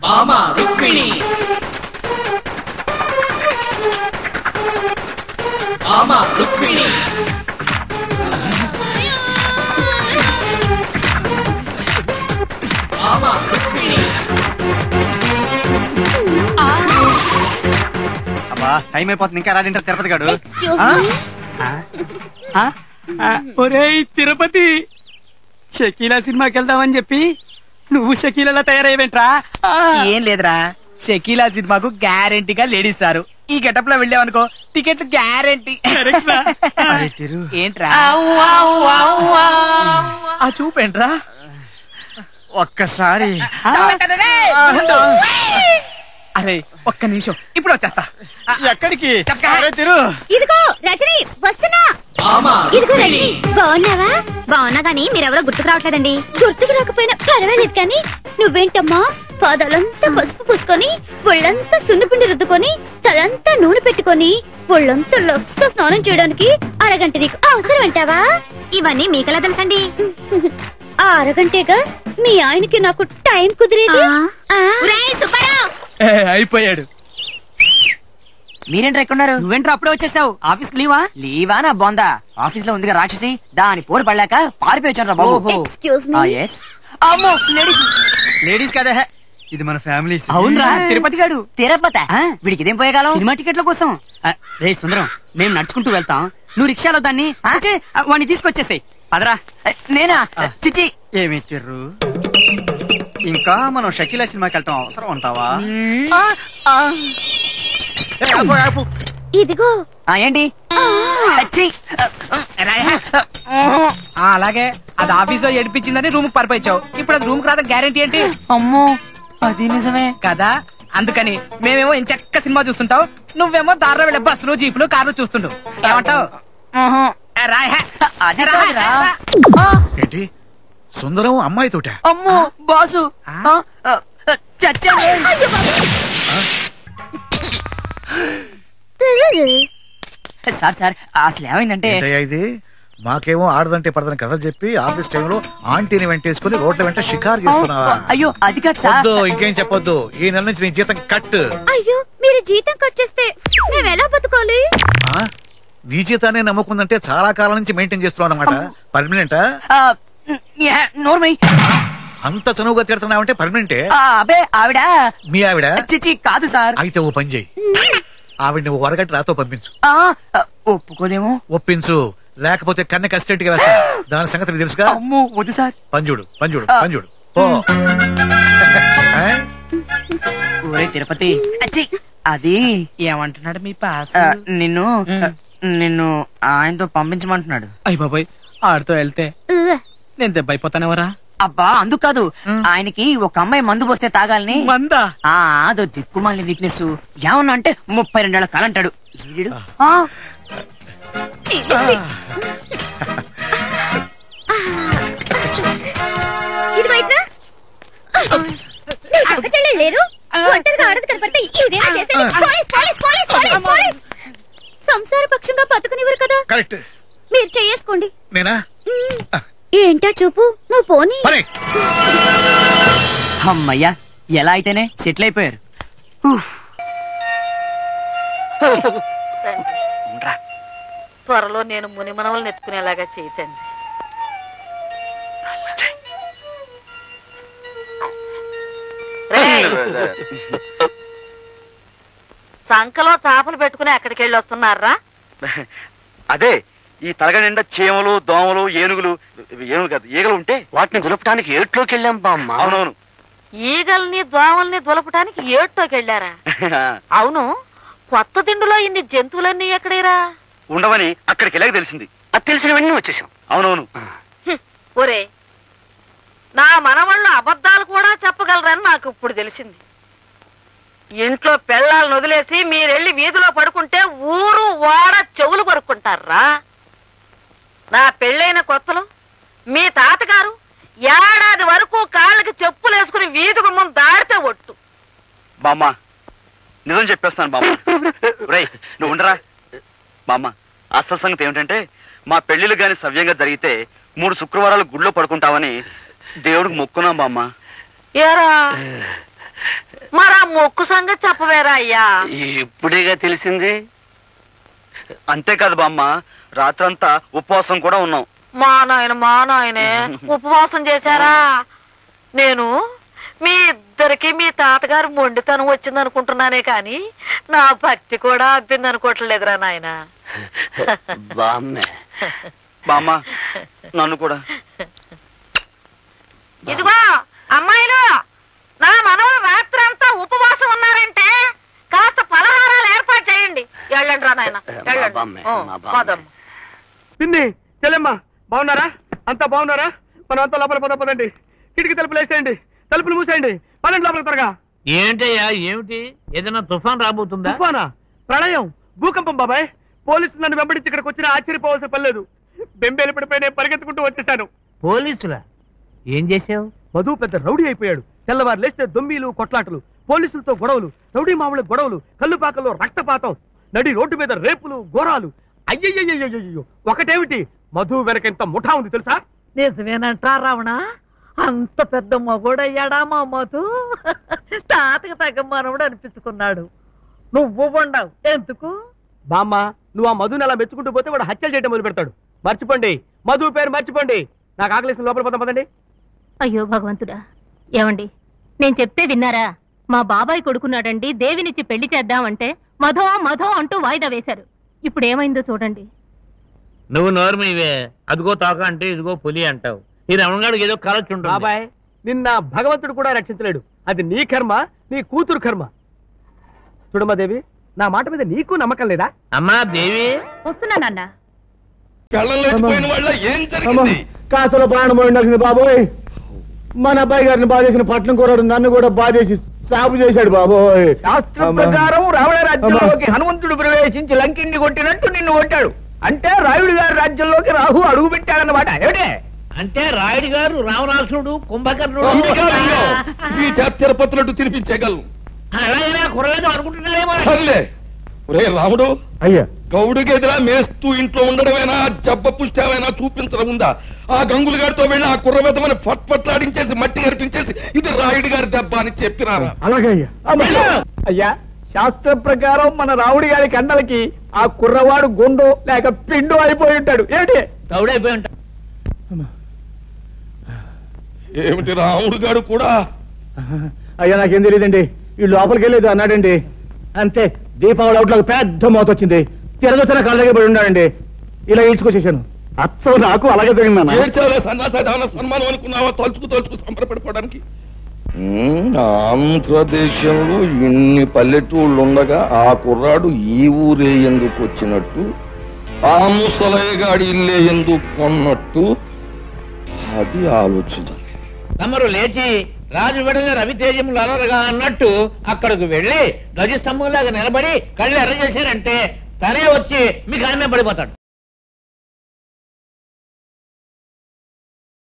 భామా రుక్మిణి భామా రుక్మిణి భామా రుక్మిణి. అబ్బా టైం అయిపోతుంది, ఇంకా రాడింటారు తిరుపతి గాడు. ఒరేయ్ తిరుపతి, షకీలా సినిమాకి వెళ్దామని చెప్పి నువ్వు షకీలా తయారయ్యేంట్రా? ఏం లేదురా, షకీలా సినిమాకు గ్యారెంటీగా లేడీస్ సారు. ఈ గెటప్ లో వెళ్ళావనుకో టికెట్లు గ్యారెంటీ. ఏంట్రా ఆ చూపేంట్రా? ఒక్కసారి అరే ఒక్క నిమిషం, ఇప్పుడు వచ్చేస్తా. ఎక్కడికి? ఇదిగో రజని వస్తున్నా. ఇదిగో రజని, బాగున్నావా? బాగున్నా గానీ మీరెవరో గుర్తుకు రావట్లేదండి. గుర్తుకు రాకపోయినా పర్వాలేదు కానీ నువ్వేంటమ్మా పాదాలంతా పసుపు పూసుకొని ఒళ్ళంతా సున్నిపిండి రుద్దుకొని తలంతా నూనె పెట్టుకొని ఒళ్ళంతా లక్స్ తో స్నానం చేయడానికి అరగంట నీకు అవసరం అంటావా? ఇవన్నీ మీకెలా తెలుసండి? ఆ అరగంటేగా మీ ఆయనకి నాకు టైం కుదిరేది. అయిపోయాడు. మీరేంట్రా ఎక్కడున్నారు? నువ్వేంట్రా అప్పుడే వచ్చేసావు? ఆఫీస్ లీవా? లీవా నా బొందా, ఆఫీస్ లో ఉందిగా రాక్షసి, దాని పోరు పడలేక పారిపోయి వచ్చాను రా బాబు. Excuse me. అమ్మో లేడీస్. లేడీస్ కదా, ఇది మన ఫ్యామిలీ. అవునరా తిరుపతి గాడు. తిరుపతి వీడికి ఇదేం పోయేగాలం? సినిమా టికెట్ల కోసం. రే సుందరం, మేము నడుచుకుంటూ వెళ్తాం, నువ్వు రిక్షాలో దాన్ని వాడిని తీసుకొచ్చేసాయి. పదరా. నేనా? చిచి ఏమి తిర్రు, ఇంకా మనం షకీలా సినిమాకి వెళ్తాం అవసరం అంటావా? ఇదిగో ఏంటి? అలాగే అది ఆఫీస్ లో ఏడిపించిందని రూమ్ పరిపోయించావు. ఇప్పుడు అది రూమ్ కి రాదా గ్యారెంటీ ఏంటి? అమ్మో అది నిజమే కదా, అందుకని మేమేమో ఎంచక్క సినిమా చూస్తుంటావు, నువ్వేమో దారిలో వెళ్ళే బస్సులు జీపులు కార్లు చూస్తుంటావు. ఏమంటావు? ఏంటి సుందరం అమ్మాయి తోట? అమ్మో బాసు చచ్చాను. సార్ సార్ అసలు ఏమైందంటే ఇది మాకేమో ఆడదంటే పడదని కథలు చెప్పి ఆఫీస్ టైంలో ఆంటీని వెంటేసుకుని రోడ్ల వెంట షికారు చేస్తున్నావా? అయ్యో అది కాదు సార్. ఇంకేం చెప్పొద్దు, ఈ నెల నుంచి నీ జీతం కట్. అయ్యో మీరు జీతం కట్ చేస్తే మేము ఎలా బతకాలి? నీ జీతాన్ని నమ్ముకుందంటే చాలా కాలం నుంచి మెయింటైన్ చేస్తున్నావు అన్నమాట. పర్మనెంటా? నోర్మై అంత చనువుగా తిడుతున్నావంటే పర్మనెంటే? అబే ఆవిడ మీ ఆవిడ? చిచి కాదు సార్. అయితే ఓ పని చేయి, ఆవిడ ఓ అరగంట నాతో పంపించు. ఒప్పుకోలేమో. ఒప్పించు, లేకపోతే కన్న కస్టడీ గా వేస్తా. దాని సంగతి నీకు తెలుసుగా. అమ్మో వద్దు సార్. పంజుడు పంజుడు పంజుడు ఓ తిరుపతి అది ఏమంటున్నాడు మీ పాస్? నిన్ను నిన్ను ఆయనతో పంపించమంటున్నాడు. అయ్య బాబాయ్, ఆడితో వెళ్తే నేను దెబ్బైపోతానేవరా? అబ్బా అందుకు కాదు, ఆయనకి ఒక అమ్మాయి మందు పోస్తే తాగాలని. మందా? అదో దిక్కుమాలి వీక్నెస్. ఏమన్నా అంటే 32 ఏళ్ల కాలంటాడు. లేరు ఆడదు కనపడితే ఇదేనా చేసేది? Police police police police police. సంసార పక్షంగా బతుకునివ్వరు కదా. కరెక్ట్, మీరు చేసుకోండి. నేనా? ఏంటా చూపు, నువ్వు పోనీ. అమ్మయ్యా, ఎలా అయితేనే సెటిల్ అయిపోయారు. త్వరలో నేను మునిమనవలను ఎత్తుకునేలాగా చేతండి. సంకలో చేపలు పెట్టుకుని ఎక్కడికి వెళ్ళి వస్తున్నారా? అదే ఈ తలగ నిండా చీమలు దోమలు ఏనుగులు కాదు ఈగలు ఉంటే వాటిని దులపడానికి ఏట్లోకి వెళ్ళాం బామ్మ. అవునవును, ఈగల్ని దోమల్ని దులపటానికి ఏట్లోకి వెళ్ళారా? అవును, కొత్త తిండిలో ఇన్ని జంతువులన్నీ ఎక్కడేరా ఉండవని అక్కడికి వెళ్ళక తెలిసింది. అది తెలిసినవన్నీ వచ్చేసాం. అవునవును. ఒరే, నా మనవాళ్ళు అబద్ధాలు కూడా చెప్పగలరని నాకు ఇప్పుడు తెలిసింది. ఇంట్లో పెళ్ళాలను వదిలేసి మీరెళ్ళి వీధిలో పడుకుంటే ఊరు వాడ చెవులు కొరుక్కుంటారా? నా పెళ్ళైన కొత్తలో మీ తాతగారు ఏడాది వరకు కాళ్ళకి చెప్పులు వేసుకుని వీధి గుమ్మం దాడితే ఒట్టు. బామ్మ నిజం చెప్పేస్తాను బామ్మ. రేయ్ నువ్వు ఉండరా బామ్మ. అసలు సంగతి ఏమిటంటే మా పెళ్లిళ్ళు గాని సవ్యంగా జరిగితే 3 శుక్రవారాలు గుళ్ళో పడుకుంటావని దేవుడికి మొక్కున్నాం బామ్మ. ఏరా మరి ఆ మొక్కు సంగతి చెప్పవేరా అయ్యా? ఇప్పుడేగా తెలిసింది. అంతేకాదు బామ్మ, రాత్రంతా ఉపవాసం కూడా ఉన్నాం. మా నాయనే ఉపవాసం చేశారా? నేను మీ ఇద్దరికి మీ తాతగారు మొండితనం వచ్చింది అనుకుంటున్నానే కాని నా భక్తి కూడా అబ్బింది అనుకోవట్లేదురా నాయన. బామ్మ నన్ను కూడా. ఇదిగో అమ్మాయిలు, నా మనవలు రాత్రి అంతా ఉపవాసం ఉన్నారంటే కాస్త పలహారాలు ఏర్పాటు చేయండి. వెళ్ళండి రా నాయన, వెళ్ళండి. పిన్ని చెల్లెమ్మ బాగున్నారా? అంతా బాగున్నారా? మనం అంతా లోపల పదండి. కిటికీ తలుపులు వేసేయండి, తలుపులు మూసేయండి, పదండి లోపల త్వరగా. ఏంటయ్యా ఏమిటి? ఏదైనా తుఫాన్ రాబోతుందా? తుఫానా? ప్రళయం, భూకంపం బాబాయ్. పోలీసులు నన్ను వెంబడించి ఇక్కడికి వచ్చినా ఆశ్చర్యపోవాల్సిన పని లేదు. బెంబేలు పడిపోయి నేను పరిగెత్తుకుంటూ వచ్చేసాను. పోలీసులా? ఏం చేసావు? మధు పెద్ద రౌడీ అయిపోయాడు. తెల్లవారు లేస్తే దొమ్మీలు కొట్లాటలు, పోలీసులతో గొడవలు, రౌడీ మామూలు గొడవలు, కల్లుపాకల్లో రక్తపాతం, నడి రోడ్డు మీద రేపులు ఘోరాలు. అయ్యయ్యో, ఒకటేమిటి, మధు వెనక ఇంత ముఠా ఉంది తెలుసా? నిజమేనంటా రావణ? అంత పెద్ద మగోడయ్యాడా మా మధు? తాతకు తగ్గ మనవుడు అనిపించుకున్నాడు. నువ్వు ఉండవు ఎందుకు? బామ్మ, నువ్వు ఆ మధుని అలా మెచ్చుకుంటూ పోతే వాడు హత్యలు చేయడం మొదలు పెడతాడు. మర్చిపోండి, మధు పేరు మర్చిపోండి. నాకు ఆకలిసిన లోపల పదండి. అయ్యో భగవంతుడా, ఏమండి నేను చెప్తే విన్నారా? మా బాబాయ్ కొడుకున్నాడండి, దేవినిచ్చి పెళ్లి చేద్దామంటే మధో అంటూ వాయిదా వేశారు. ఇప్పుడు ఏమైందో చూడండి. నువ్వు నోరు మీవే. అదిగో తోక అంటే ఇదిగో పులి అంటావు. ఈ రమణగాడికి ఏదో కలొచ్చు ఉంటుంది. బాబాయ్, నిన్న భగవంతుడు కూడా రక్షించలేడు. అది నీ కర్మ, నీ కూతురు కర్మ. చూడమ్మాదేవి, నా మాట మీద నీకు నమ్మకం లేదా? అమ్మా దేవి, వస్తున్నానన్న. కాసులో ప్రాణం పోయిండాల్సింది బాబోయ్. మన అబ్బాయి గారిని బాధేసిన పట్నం కూరడు నన్ను కూడా బాధేసి సాగు చేశాడు బాబోయ్. శాస్త్రం ప్రకారం రావణ రాజ్యంలోకి హనుమంతుడు ప్రవేశించి లంకిని కొట్టినట్టు నిన్ను కొట్టాడు. అంటే రాయుడు గారి రాజ్యంలోకి రాహు అడుగు పెట్టాడన్నమాట. ఏమిటే అంటే రాయుడు గారు రావణాసుడు కుంభకర్ణుడు ఈ తిరుపతులట్టు తినిపించేయగలను. అలాగైనా కురలేదు అనుకుంటున్నారేమో. రాముడు, అయ్యా, గౌడుకి ఎదురా మేస్తూ ఇంట్లో ఉండడమేనా, జబ్బ పుష్టామైనా చూపించడం ఉందా? ఆ గంగులు గారితో వెళ్ళి ఆ కుర్రవెతమని పట్లాడించేసి మట్టి కనిపించేసి ఇది రాయుడు గారి దెబ్బ అని చెప్పినారా? అలాగే అయ్యా. శాస్త్ర ప్రకారం మన రావుడి గారి కండలకి ఆ కుర్రవాడు గుండు లేక పిండు అయిపోయి ఉంటాడు. ఏమిటి తౌడైపోయి ఉంటాడు. ఏమిటి రాముడు గారు కూడా? అయ్యా నాకేం తెలియదండి. వీళ్ళు లోపలికి వెళ్ళేది అన్నాడండి. అంతే, దీపావళి అవుట్లోకి పెద్ద మోత వచ్చింది. తిరగొచ్చిన కాళ్ళ దగ్గర పడి ఉన్నాడండి. ఇలా ఈడ్చుకొచ్చేసాను. అచ్చం నాకు అలాగే జరిగిందన్న. సన్మానం అనుకున్నావా? తలుచుకు సంబరపడిపోవడానికి. ఆంధ్రదేశంలో ఇన్ని పల్లెటూళ్ళు ఉండగా ఆ కుర్రాడు ఈ ఊరే ఎందుకు వచ్చినట్టు, ఆ ముసలయ్యగాడి ఇల్లే ఎందుకు కొన్నట్టు, అది ఆలోచించాలి. తమరు లేచి రాజు వెడల రవితేజములు అలరగా అన్నట్టు అక్కడికి వెళ్లి ధ్వజస్తంభంలాగా నిలబడి కళ్ళు ఎర్ర చేశారంటే తనే వచ్చి మీకు ఆమె పడిపోతాడు.